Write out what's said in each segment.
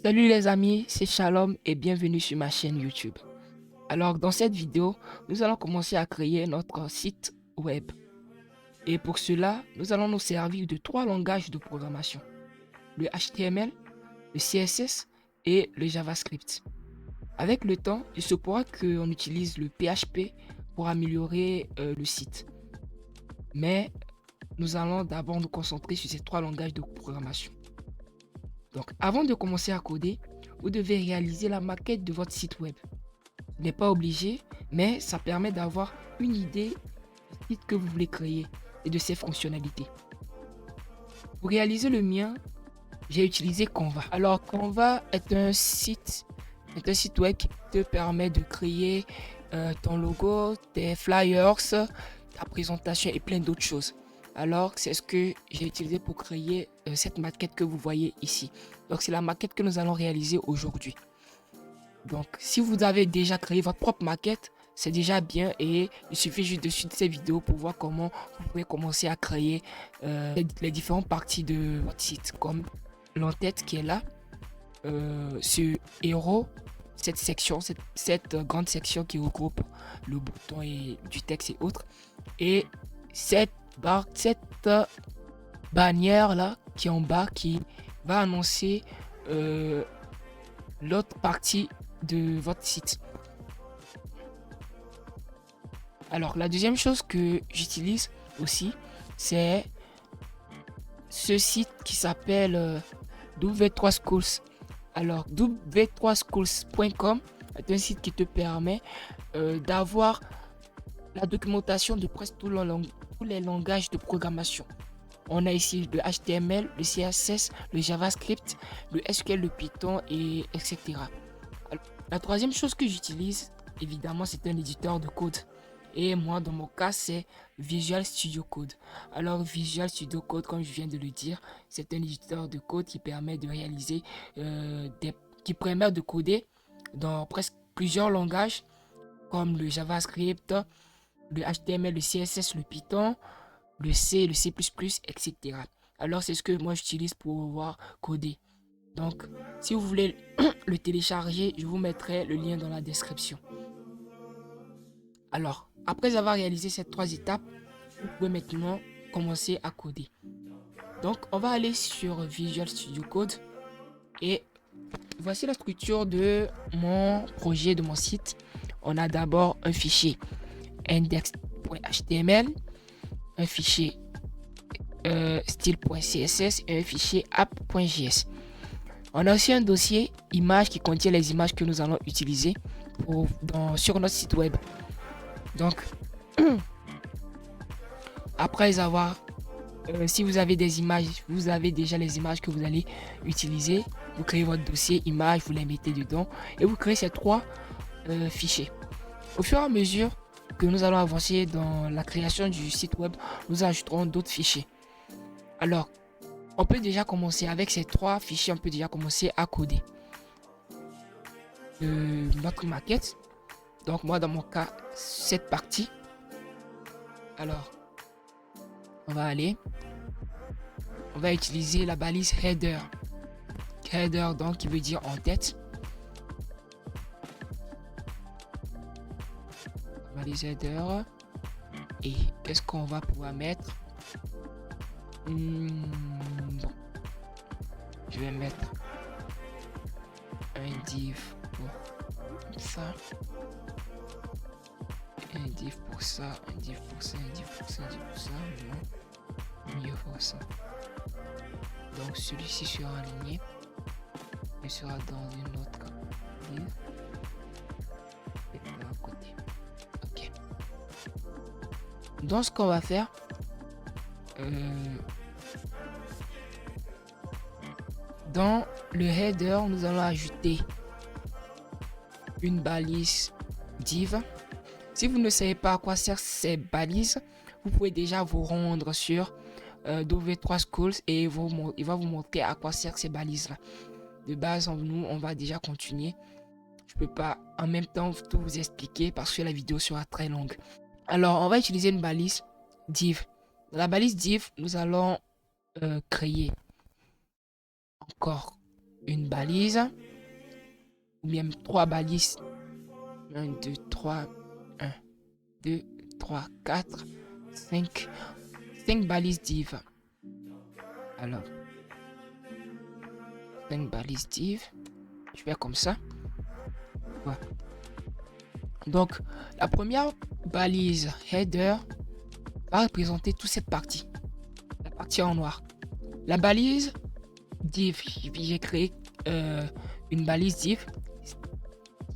Salut les amis, c'est Shalom et bienvenue sur ma chaîne YouTube. Alors dans cette vidéo, nous allons commencer à créer notre site web. Et pour cela, nous allons nous servir de trois langages de programmation. Le HTML, le CSS et le JavaScript. Avec le temps, il se pourra qu'on utilise le PHP pour améliorer le site. Mais nous allons d'abord nous concentrer sur ces trois langages de programmation. Donc avant de commencer à coder, vous devez réaliser la maquette de votre site web. Ce n'est pas obligé, mais ça permet d'avoir une idée du site que vous voulez créer et de ses fonctionnalités. Pour réaliser le mien, j'ai utilisé Canva. Alors Canva est un site web qui te permet de créer ton logo, tes flyers, ta présentation et plein d'autres choses. Alors c'est ce que j'ai utilisé pour créer cette maquette que vous voyez ici. Donc c'est la maquette que nous allons réaliser aujourd'hui. Donc, si vous avez déjà créé votre propre maquette, c'est déjà bien et il suffit juste de suivre ces vidéos pour voir comment vous pouvez commencer à créer les différentes parties de votre site, comme l'entête qui est là, ce héros, cette section, cette grande section qui regroupe le bouton et du texte et autres, et cette barre, cette bannière là qui est en bas qui va annoncer l'autre partie de votre site. Alors la deuxième chose que j'utilise aussi, c'est ce site qui s'appelle W3Schools. Alors w3schools.com est un site qui te permet d'avoir la documentation de presque tous les langages de programmation. On a ici le HTML, le CSS, le JavaScript, le SQL, le Python et etc. Alors, la troisième chose que j'utilise, évidemment, c'est un éditeur de code. Et moi, dans mon cas, c'est Visual Studio Code. Alors, Visual Studio Code, comme je viens de le dire, c'est un éditeur de code qui permet de réaliser, qui permet de coder dans presque plusieurs langages, comme le JavaScript, le HTML, le CSS, le Python, le C, le C++, etc. Alors, c'est ce que moi j'utilise pour pouvoir coder. Donc, si vous voulez le télécharger, je vous mettrai le lien dans la description. Alors, après avoir réalisé ces trois étapes, vous pouvez maintenant commencer à coder. Donc, on va aller sur Visual Studio Code et voici la structure de mon projet, de mon site. On a d'abord un fichier index.html, un fichier style.css et un fichier app.js. On a aussi un dossier images qui contient les images que nous allons utiliser sur notre site web. Donc, après avoir, si vous avez des images, vous avez déjà les images que vous allez utiliser. Vous créez votre dossier images, vous les mettez dedans et vous créez ces trois fichiers. Au fur et à mesure que nous allons avancer dans la création du site web, nous ajouterons d'autres fichiers. Alors, on peut déjà commencer avec ces trois fichiers, on peut déjà commencer à coder notre maquette. Donc moi dans mon cas, cette partie. Alors, on va utiliser la balise header. Header donc qui veut dire en tête. Balise header. Et qu'est-ce qu'on va pouvoir mettre? Bon. Je vais mettre un div pour ça. Un div pour ça, un div pour ça, un div pour ça, un div pour ça. Non. Mieux pour ça. Donc celui-ci sera aligné. Il sera dans une autre div. Et là à côté. Ok. Donc ce qu'on va faire, dans le header, nous allons ajouter une balise div. Si vous ne savez pas à quoi servent ces balises, vous pouvez déjà vous rendre sur W3Schools et il va vous montrer à quoi servent ces balises-là. De base, on va déjà continuer. Je peux pas en même temps tout vous expliquer parce que la vidéo sera très longue. Alors, on va utiliser une balise div. Dans la balise div, nous allons créer encore une balise, ou bien 3 balises. 1, 2, 3, 1, 2, 3, 4, 5. 5 balises div. Alors, 5 balises div. Je vais comme ça. Voilà. Donc, la première balise header va représenter toute cette partie. La partie en noir. La balise div, j'ai créé une balise div.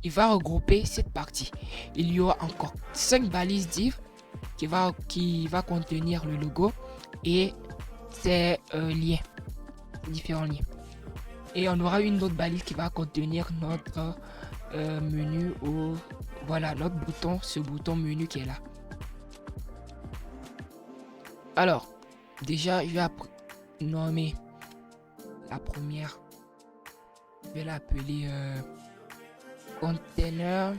Il va regrouper cette partie. Il y aura encore 5 balises div qui va contenir le logo et ses liens, différents liens. Et on aura une autre balise qui va contenir notre menu ou voilà notre bouton, ce bouton menu qui est là. Alors, déjà, je vais nommer la première. Je vais l'appeler container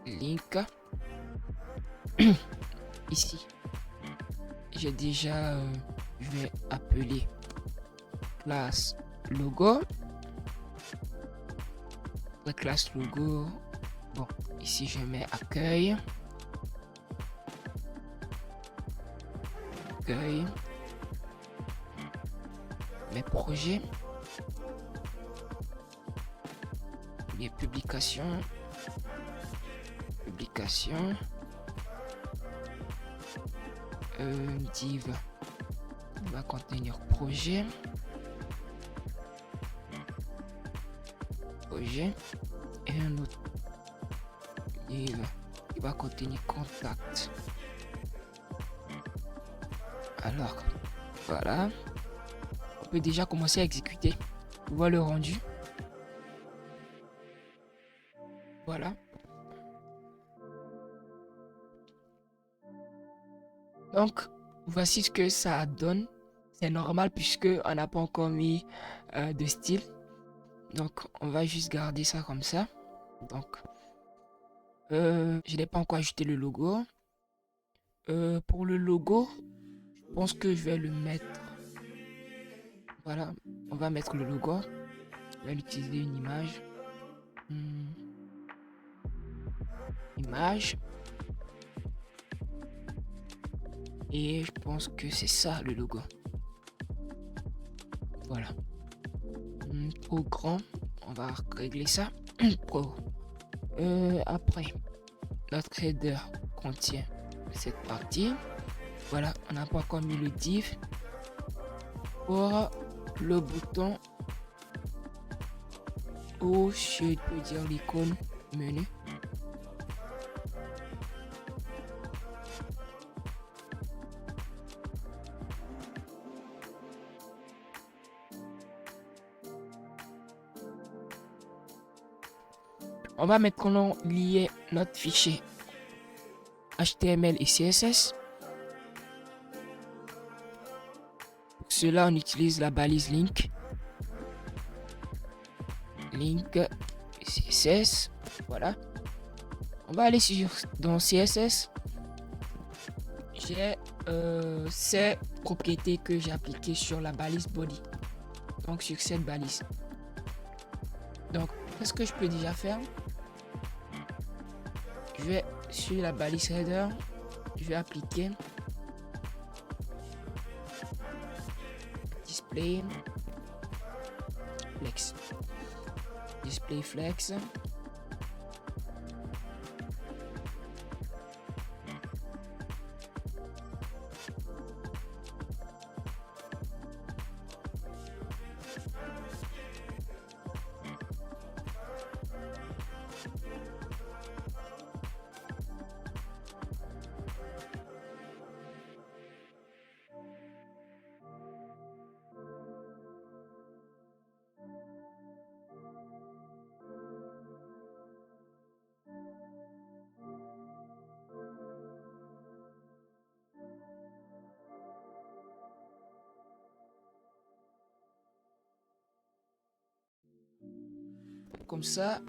link. Ici, j'ai déjà, je vais appeler classe logo. La classe logo. Bon, ici je mets accueil. Mes projets. Les publications. Div va contenir projet. Et un autre div qui va contenir contact. Alors voilà, on peut déjà commencer à exécuter. On voit le rendu. Voilà. Donc voici ce que ça donne. C'est normal puisque on n'a pas encore mis de style. Donc on va juste garder ça comme ça. Donc je n'ai pas encore ajouté le logo. Pour le logo, je pense que je vais le mettre. Voilà, on va mettre le logo. On va utiliser une image. Image. Et je pense que c'est ça le logo. Voilà. Trop grand. On va régler ça. Pro. Après, notre header contient cette partie. Voilà, on n'a pas encore mis le div. Pour le bouton ou je peux dire l'icône menu. On va maintenant lier notre fichier HTML et CSS. Pour cela, on utilise la balise link. Link CSS. Voilà. On va aller dans CSS. J'ai ces propriétés que j'ai appliquées sur la balise body. Donc sur cette balise. Donc, qu'est-ce que je peux déjà faire? Je vais sur la balise header, je vais appliquer display flex. Comme ça,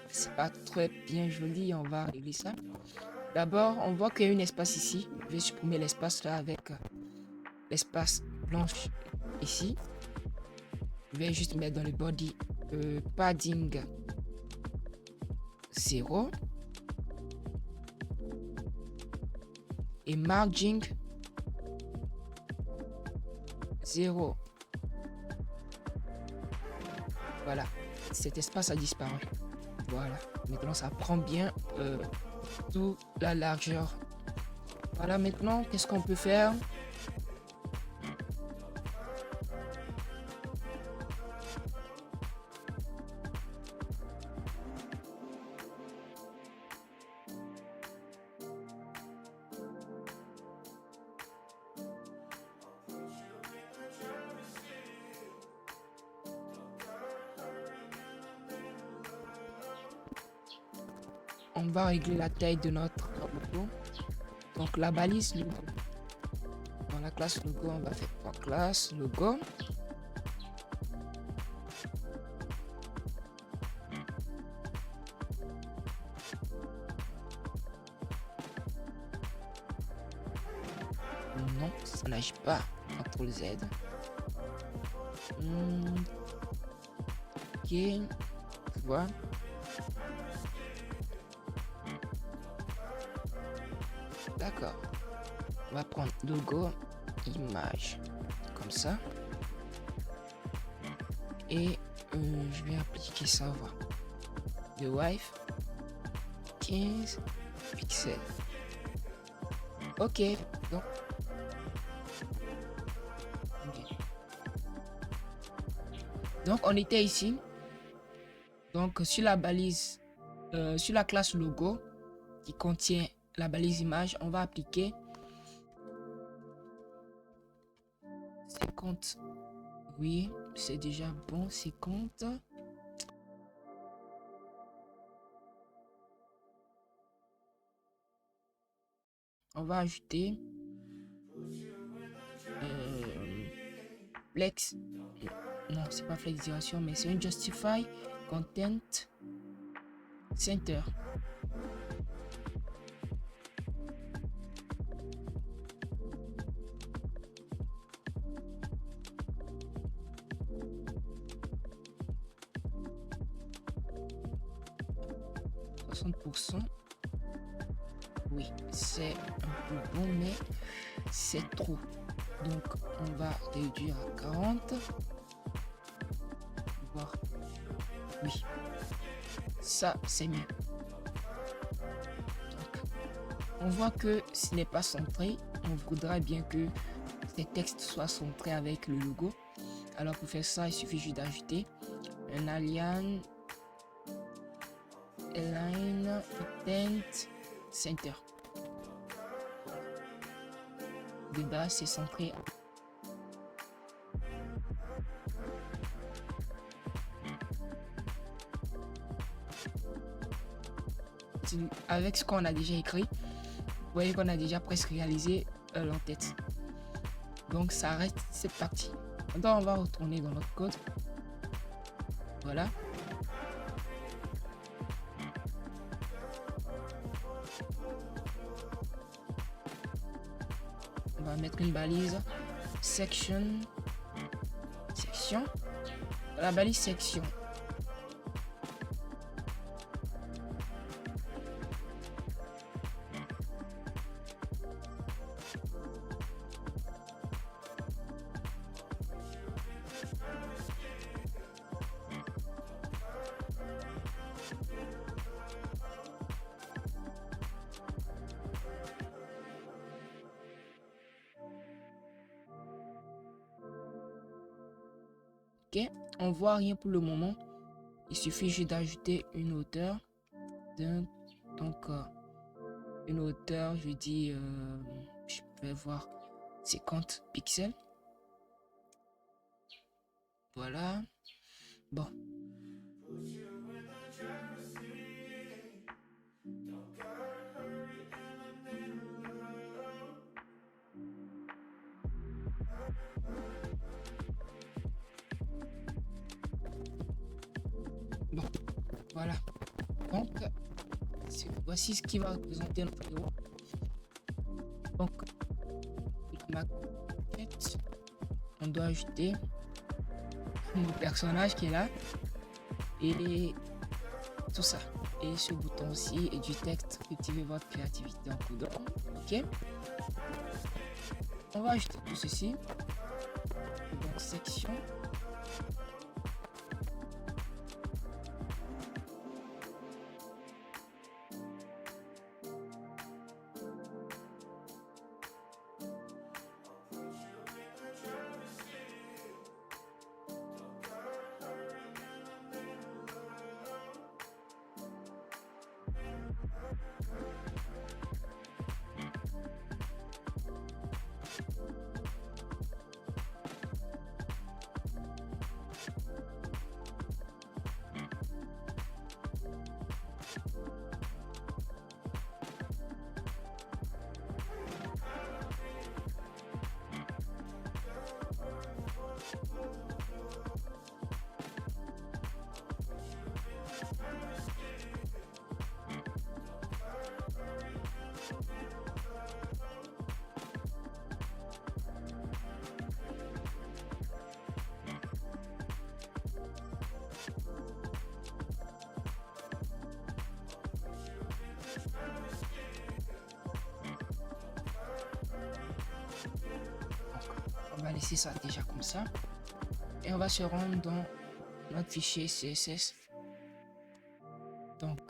c'est pas très bien joli. On va régler ça. D'abord, on voit qu'il y a un espace ici. Je vais supprimer l'espace là avec l'espace blanche ici. Je vais juste mettre dans le body padding 0 et margin 0. Voilà, cet espace a disparu. Voilà, maintenant ça prend bien toute la largeur. Voilà, maintenant qu'est-ce qu'on peut faire? On va régler la taille de notre logo. Donc la balise logo. Dans la classe logo, on va faire en classe logo. Non, ça n'agit pas. CTRL Z. Ok. Tu vois. D'accord. On va prendre logo, image, comme ça. Et je vais appliquer ça, voir. De wife, 15 pixels. Ok, donc. Okay. Donc on était ici. Donc sur la balise, sur la classe logo qui contient la balise image, on va appliquer 50. Oui, c'est déjà bon, 50. On va ajouter flex. Non, c'est pas flexation, mais c'est un justify content center. Oui, c'est un peu bon, mais c'est trop. Donc, on va réduire à 40. Voir. Oui, ça, c'est mieux. Donc, on voit que ce n'est pas centré. On voudrait bien que ces textes soient centrés avec le logo. Alors, pour faire ça, il suffit juste d'ajouter un align content center. De base, c'est centré. Avec ce qu'on a déjà écrit, vous voyez qu'on a déjà presque réalisé l'entête. Donc ça reste cette partie. Maintenant, on va retourner dans notre code. Voilà. On va mettre une balise section. La balise section. Ok, on voit rien pour le moment. Il suffit juste d'ajouter une hauteur. Donc, une hauteur, je dis, je vais voir 50 pixels. Voilà. Bon. Bon, voilà. Donc, voici ce qui va représenter notre héros. Donc, la maquette. ensuite, on doit ajouter mon personnage qui est là et tout ça. Et ce bouton aussi et du texte, cultiver votre créativité en coudant. Ok. On va ajouter tout ceci. Donc section. On va laisser ça déjà comme ça. Et on va se rendre dans notre fichier CSS. Donc,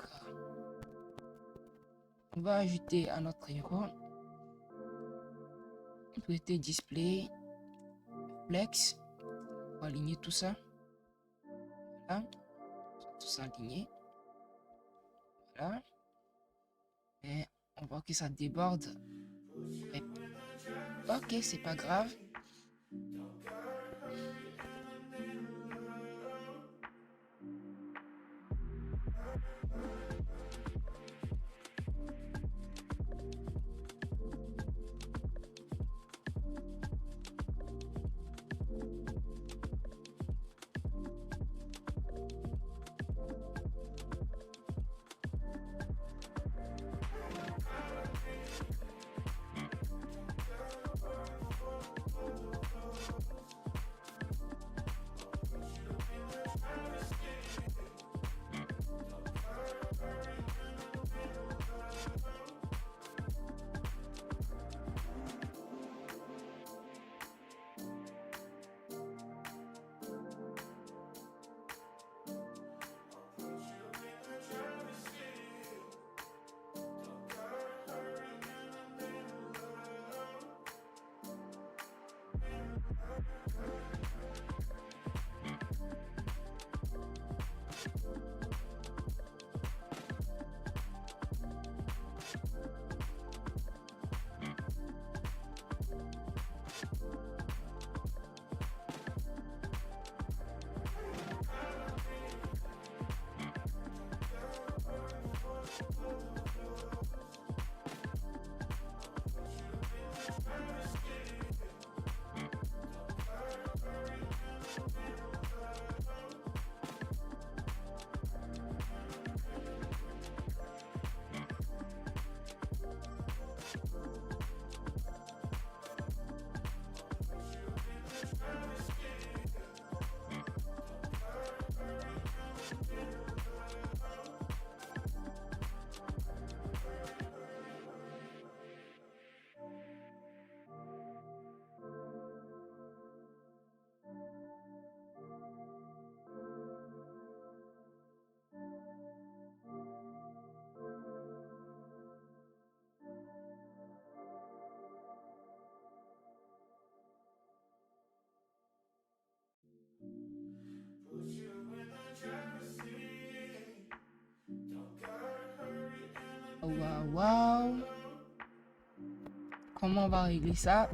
on va ajouter à notre héros propriété display, flex. On va aligner tout ça. Voilà. Tout ça aligné. Voilà. Et on voit que ça déborde. Ok, c'est pas grave. Waouh, waouh. Comment on va régler ça?